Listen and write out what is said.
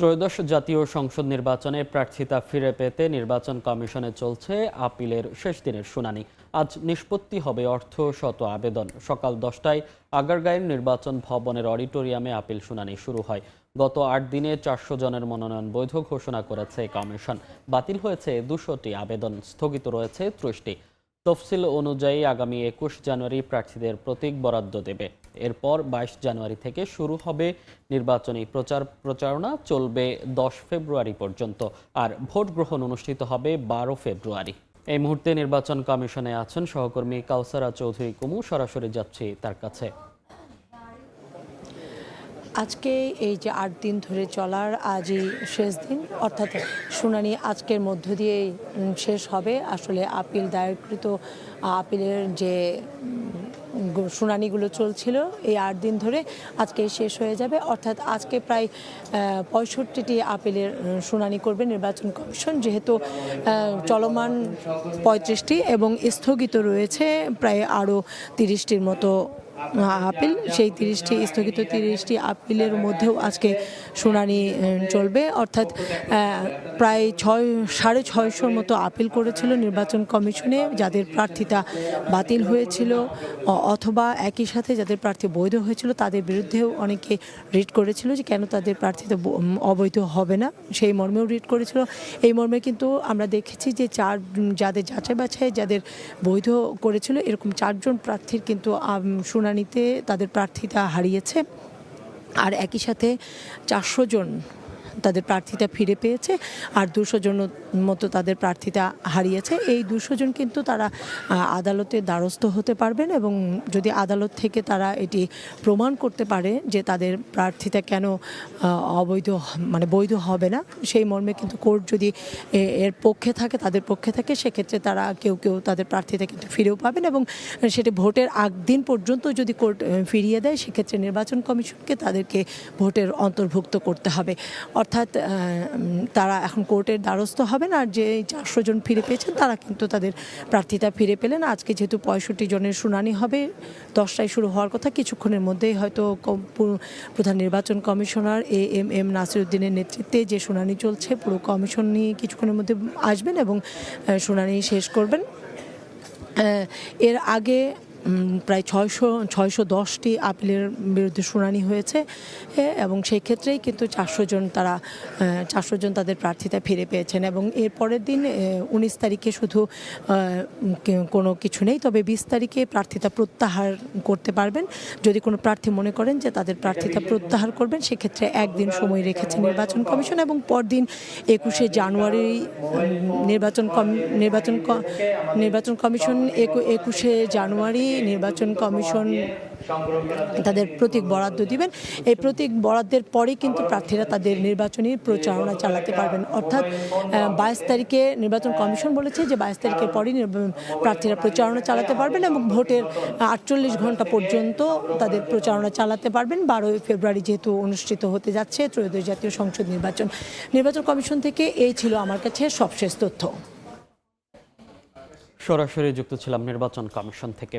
ত্রয়োদশ জাতীয় সংসদ নির্বাচনে প্রার্থিতা ফিরে পেতে নির্বাচন কমিশনে চলছে আপিলের শেষ দিনের শুনানি। আজ নিষ্পত্তি হবে অর্ধশত আবেদন। সকাল 10টায় আগারগাঁওয়ের নির্বাচন ভবনের অডিটোরিয়ামে আপিল শুনানি শুরু হয়। গত 8 দিনে 400 জনের মনোনয়ন বৈধ ঘোষণা করেছে কমিশন। বাতিল হয়েছে 200টি আবেদন, স্থগিত রয়েছে 30টি। তফসিল অনুযায়ী আগামী 21 জানুয়ারি প্রার্থীদের প্রতীক বরাদ্দ দেবে। এরপর 22 জানুয়ারি থেকে শুরু হবে নির্বাচনী প্রচারণা, চলবে 10 ফেব্রুয়ারি পর্যন্ত। আর ভোট গ্রহণ অনুষ্ঠিত হবে 12 ফেব্রুয়ারি। এই মুহূর্তে নির্বাচন কমিশনে আছেন সহকর্মী কাউসারা চৌধুরী কুমু। সরাসরি যাচ্ছি তার কাছে। আজকে এই যে 8 দিন ধরে চলার আজই শেষ দিন, অর্থাৎ শুনানি আজকের মধ্য দিয়ে শেষ হবে। আসলে আপিল দায়েরকৃত আপিলের যে শুনানিগুলো চলছিল এই 8 দিন ধরে আজকে শেষ হয়ে যাবে। অর্থাৎ আজকে প্রায় 65টি আপিলের শুনানি করবে নির্বাচন কমিশন, যেহেতু চলমান 35টি এবং স্থগিত রয়েছে প্রায় আরও 30টির মতো আপিল। সেই 30টি স্থগিত 30টি আপিলের মধ্যেও আজকে শুনানি চলবে। অর্থাৎ প্রায় 650 মতো আপিল করেছিল নির্বাচন কমিশনে, যাদের প্রার্থিতা বাতিল হয়েছিল অথবা একই সাথে যাদের প্রার্থী বৈধ হয়েছিল তাদের বিরুদ্ধেও অনেকে রিট করেছিল যে কেন তাদের প্রার্থিতা অবৈধ হবে না, সেই মর্মেও রিট করেছিল। এই মর্মে কিন্তু আমরা দেখেছি যে যাদের যাচাই বাছাই যাদের বৈধ করেছিল এরকম 4 জন প্রার্থীর কিন্তু শুনানিতে তাদের প্রার্থিতা হারিয়েছে। আর একই সাথে 400 জন তাদের প্রার্থিতা ফিরে পেয়েছে, আর 200 জন মতো তাদের প্রার্থিতা হারিয়েছে। এই 200 জন কিন্তু তারা আদালতের দ্বারস্থ হতে পারবেন, এবং যদি আদালত থেকে তারা এটি প্রমাণ করতে পারে যে তাদের প্রার্থিতা কেন অবৈধ বৈধ হবে না, সেই মর্মে কিন্তু কোর্ট যদি এর পক্ষে থাকে, তাদের পক্ষে থাকে, সেক্ষেত্রে তারা কেউ তাদের প্রার্থিতা কিন্তু ফিরেও পাবেন। এবং সেটি ভোটের আগ দিন পর্যন্ত যদি কোর্ট ফিরিয়ে দেয়, সেক্ষেত্রে নির্বাচন কমিশনকে তাদেরকে ভোটের অন্তর্ভুক্ত করতে হবে। অর্থাৎ তারা এখন কোর্টের দ্বারস্থ হবেন। আর যে 400 জন ফিরে পেয়েছেন তারা কিন্তু তাদের প্রার্থিতা ফিরে পেলেন। আজকে যেহেতু 65 জনের শুনানি হবে, 10টায় শুরু হওয়ার কথা, কিছুক্ষণের মধ্যেই হয়তো প্রধান নির্বাচন কমিশনার এএমএম নাসিরউদ্দিনের নেতৃত্বে যে শুনানি চলছে পুরো কমিশন নিয়ে কিছুক্ষণের মধ্যে আসবেন এবং শুনানি শেষ করবেন। এর আগে প্রায় 610টি আপিলের বিরুদ্ধে শুনানি হয়েছে, এবং সেই ক্ষেত্রেই কিন্তু 400 জন তাদের প্রার্থিতা ফিরে পেয়েছেন। এবং এর পরের দিন 19 তারিখে শুধু কোনো কিছু নেই, তবে 20 তারিখে প্রার্থিতা প্রত্যাহার করতে পারবেন। যদি কোনো প্রার্থী মনে করেন যে তাদের প্রার্থিতা প্রত্যাহার করবেন, সেক্ষেত্রে একদিন সময় রেখেছে নির্বাচন কমিশন। এবং পরদিন 21শে জানুয়ারি নির্বাচন কমিশন 21শে জানুয়ারি নির্বাচন কমিশন তাদের প্রতীক বরাদ্দ দিবেন। এই প্রতীক বরাদ্দের পরেই কিন্তু প্রার্থীরা তাদের নির্বাচনী প্রচারণা চালাতে পারবেন। অর্থাৎ 22 তারিখে নির্বাচন কমিশন বলেছে যে 22 তারিখের পরই প্রার্থীরা প্রচারণা চালাতে পারবেন এবং ভোটের 48 ঘন্টা পর্যন্ত তাদের প্রচারণা চালাতে পারবেন। 12 ফেব্রুয়ারি যেহেতু অনুষ্ঠিত হতে যাচ্ছে ত্রয়োদশ জাতীয় সংসদ নির্বাচন কমিশন থেকে এই ছিল আমার কাছে সবশেষ তথ্য। সরাসরি যুক্ত ছিলাম নির্বাচন কমিশন থেকে।